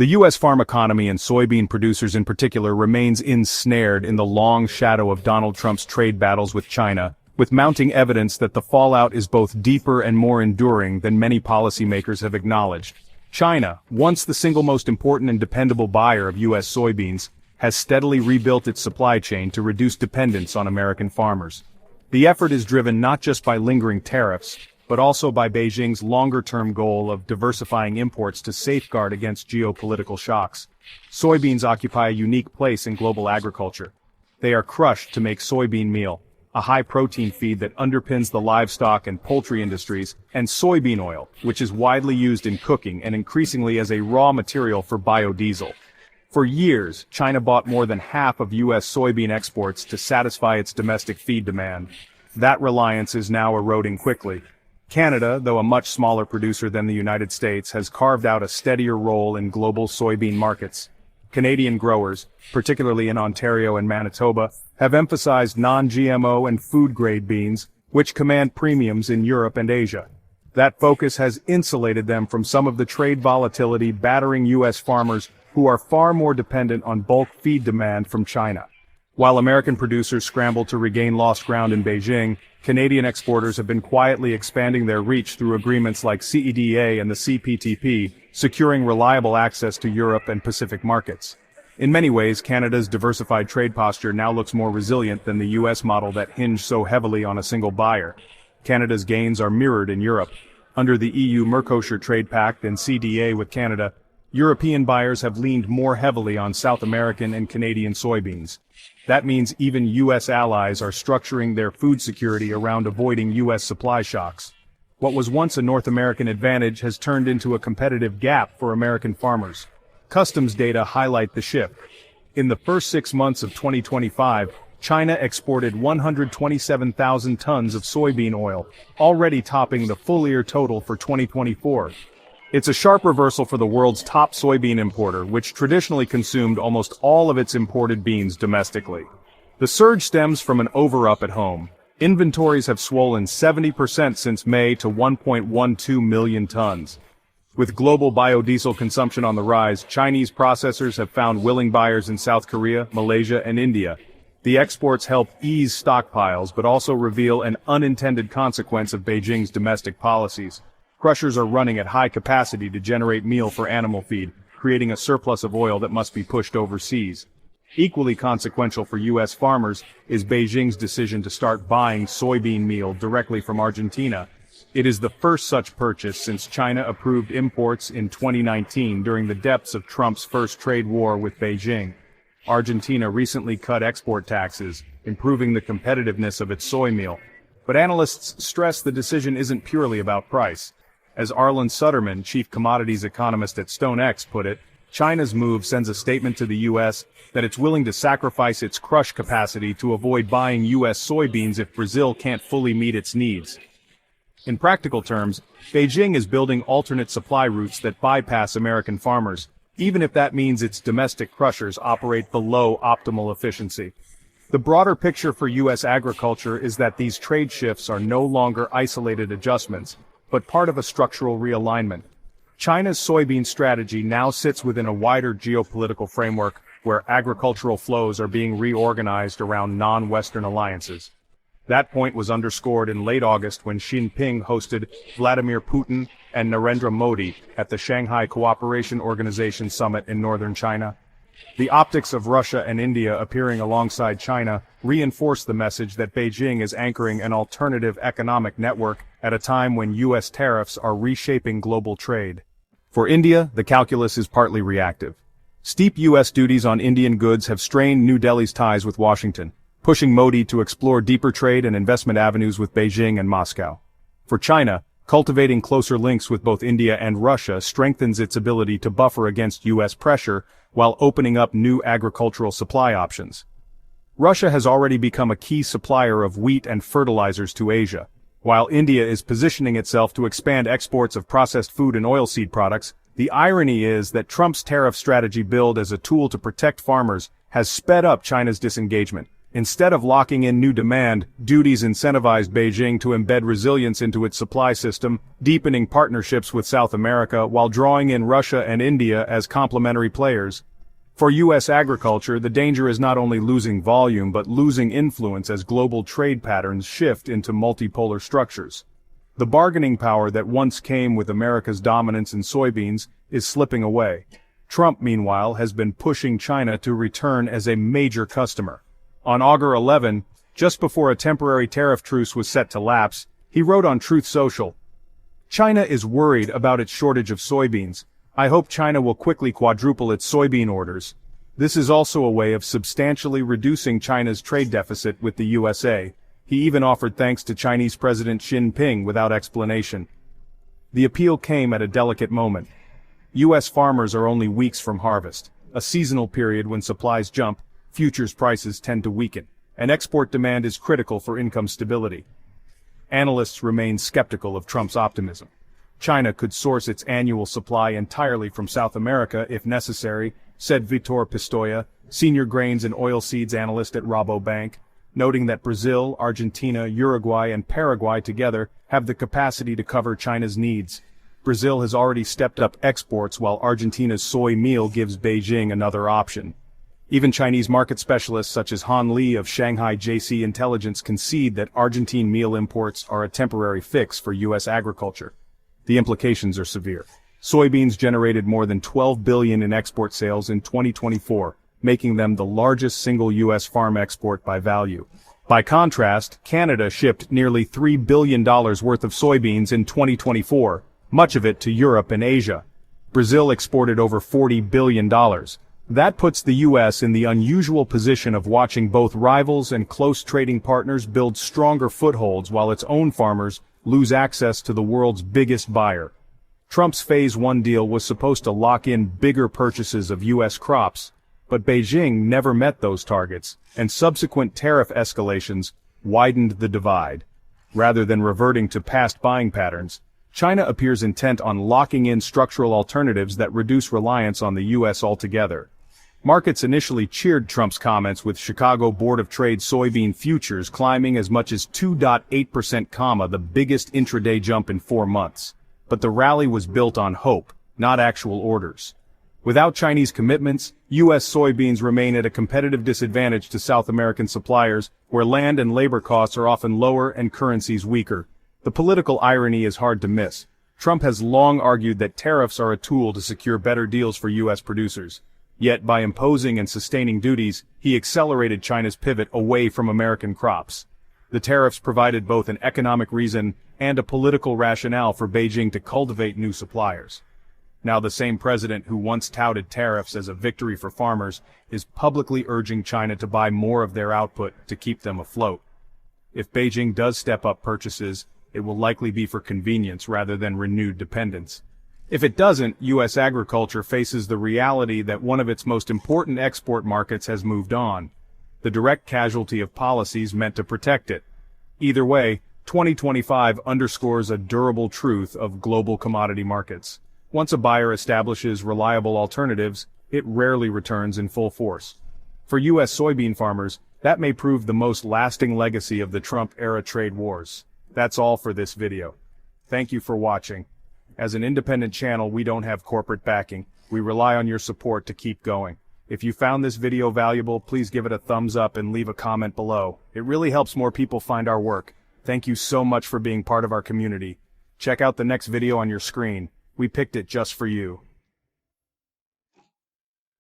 The U.S. farm economy and soybean producers in particular remains ensnared in the long shadow of Donald Trump's trade battles with China, with mounting evidence that the fallout is both deeper and more enduring than many policymakers have acknowledged. China, once the single most important and dependable buyer of U.S. soybeans, has steadily rebuilt its supply chain to reduce dependence on American farmers. The effort is driven not just by lingering tariffs, but also by Beijing's longer-term goal of diversifying imports to safeguard against geopolitical shocks. Soybeans occupy a unique place in global agriculture. They are crushed to make soybean meal, a high-protein feed that underpins the livestock and poultry industries, and soybean oil, which is widely used in cooking and increasingly as a raw material for biodiesel. For years, China bought more than half of U.S. soybean exports to satisfy its domestic feed demand. That reliance is now eroding quickly. Canada, though a much smaller producer than the United States, has carved out a steadier role in global soybean markets. Canadian growers, particularly in Ontario and Manitoba, have emphasized non-GMO and food-grade beans, which command premiums in Europe and Asia. That focus has insulated them from some of the trade volatility battering U.S. farmers who are far more dependent on bulk feed demand from China. While American producers scramble to regain lost ground in Beijing, Canadian exporters have been quietly expanding their reach through agreements like CEDA and the CPTP, securing reliable access to Europe and Pacific markets. In many ways, Canada's diversified trade posture now looks more resilient than the U.S. model that hinged so heavily on a single buyer. Canada's gains are mirrored in Europe. Under the EU-Mercosur Trade Pact and CDA with Canada, European buyers have leaned more heavily on South American and Canadian soybeans. That means even U.S. allies are structuring their food security around avoiding U.S. supply shocks. What was once a North American advantage has turned into a competitive gap for American farmers. Customs data highlight the shift. In the first 6 months of 2025, China exported 127,000 tons of soybean oil, already topping the full-year total for 2024. It's a sharp reversal for the world's top soybean importer, which traditionally consumed almost all of its imported beans domestically. The surge stems from an over-up at home. Inventories have swollen 70% since May to 1.12 million tons. With global biodiesel consumption on the rise, Chinese processors have found willing buyers in South Korea, Malaysia, and India. The exports help ease stockpiles but also reveal an unintended consequence of Beijing's domestic policies. Crushers are running at high capacity to generate meal for animal feed, creating a surplus of oil that must be pushed overseas. Equally consequential for U.S. farmers is Beijing's decision to start buying soybean meal directly from Argentina. It is the first such purchase since China approved imports in 2019 during the depths of Trump's first trade war with Beijing. Argentina recently cut export taxes, improving the competitiveness of its soy meal. But analysts stress the decision isn't purely about price. As Arlen Sutterman, chief commodities economist at StoneX, put it, China's move sends a statement to the U.S. that it's willing to sacrifice its crush capacity to avoid buying U.S. soybeans if Brazil can't fully meet its needs. In practical terms, Beijing is building alternate supply routes that bypass American farmers, even if that means its domestic crushers operate below optimal efficiency. The broader picture for U.S. agriculture is that these trade shifts are no longer isolated adjustments, but part of a structural realignment. China's soybean strategy now sits within a wider geopolitical framework where agricultural flows are being reorganized around non-Western alliances. That point was underscored in late August when Xi Jinping hosted Vladimir Putin and Narendra Modi at the Shanghai Cooperation Organization Summit in northern China. The optics of Russia and India appearing alongside China reinforce the message that Beijing is anchoring an alternative economic network at a time when U.S. tariffs are reshaping global trade. For India, the calculus is partly reactive. Steep U.S. duties on Indian goods have strained New Delhi's ties with Washington, pushing Modi to explore deeper trade and investment avenues with Beijing and Moscow. For China, cultivating closer links with both India and Russia strengthens its ability to buffer against U.S. pressure while opening up new agricultural supply options. Russia has already become a key supplier of wheat and fertilizers to Asia, while India is positioning itself to expand exports of processed food and oilseed products. The irony is that Trump's tariff strategy billed as a tool to protect farmers has sped up China's disengagement. Instead of locking in new demand, duties incentivized Beijing to embed resilience into its supply system, deepening partnerships with South America while drawing in Russia and India as complementary players. For U.S. agriculture, the danger is not only losing volume but losing influence as global trade patterns shift into multipolar structures. The bargaining power that once came with America's dominance in soybeans is slipping away. Trump, meanwhile, has been pushing China to return as a major customer. On August 11, just before a temporary tariff truce was set to lapse, he wrote on Truth Social, "China is worried about its shortage of soybeans. I hope China will quickly quadruple its soybean orders. This is also a way of substantially reducing China's trade deficit with the USA. He even offered thanks to Chinese President Xi Jinping without explanation." The appeal came at a delicate moment. U.S. farmers are only weeks from harvest, a seasonal period when supplies jump, futures prices tend to weaken, and export demand is critical for income stability. Analysts remain skeptical of Trump's optimism. China could source its annual supply entirely from South America if necessary, said Vitor Pistoia, senior grains and oilseeds analyst at Rabobank, noting that Brazil, Argentina, Uruguay, and Paraguay together have the capacity to cover China's needs. Brazil has already stepped up exports while Argentina's soy meal gives Beijing another option. Even Chinese market specialists such as Han Li of Shanghai JC Intelligence concede that Argentine meal imports are a temporary fix for U.S. agriculture. The implications are severe. Soybeans generated more than $12 billion in export sales in 2024, making them the largest single U.S. farm export by value. By contrast, Canada shipped nearly $3 billion worth of soybeans in 2024, much of it to Europe and Asia. Brazil exported over $40 billion. That puts the U.S. in the unusual position of watching both rivals and close trading partners build stronger footholds while its own farmers lose access to the world's biggest buyer. Trump's Phase 1 deal was supposed to lock in bigger purchases of U.S. crops, but Beijing never met those targets, and subsequent tariff escalations widened the divide. Rather than reverting to past buying patterns, China appears intent on locking in structural alternatives that reduce reliance on the U.S. altogether. Markets initially cheered Trump's comments with Chicago Board of Trade soybean futures climbing as much as 2.8%, the biggest intraday jump in 4 months. But the rally was built on hope, not actual orders. Without Chinese commitments, U.S. soybeans remain at a competitive disadvantage to South American suppliers, where land and labor costs are often lower and currencies weaker. The political irony is hard to miss. Trump has long argued that tariffs are a tool to secure better deals for U.S. producers. Yet by imposing and sustaining duties, he accelerated China's pivot away from American crops. The tariffs provided both an economic reason and a political rationale for Beijing to cultivate new suppliers. Now the same president who once touted tariffs as a victory for farmers is publicly urging China to buy more of their output to keep them afloat. If Beijing does step up purchases, it will likely be for convenience rather than renewed dependence. If it doesn't, U.S. agriculture faces the reality that one of its most important export markets has moved on, the direct casualty of policies meant to protect it. Either way, 2025 underscores a durable truth of global commodity markets. Once a buyer establishes reliable alternatives, it rarely returns in full force. For U.S. soybean farmers, that may prove the most lasting legacy of the Trump-era trade wars. That's all for this video. Thank you for watching. As an independent channel, we don't have corporate backing. We rely on your support to keep going. If you found this video valuable, please give it a thumbs up and leave a comment below. It really helps more people find our work. Thank you so much for being part of our community. Check out the next video on your screen. We picked it just for you.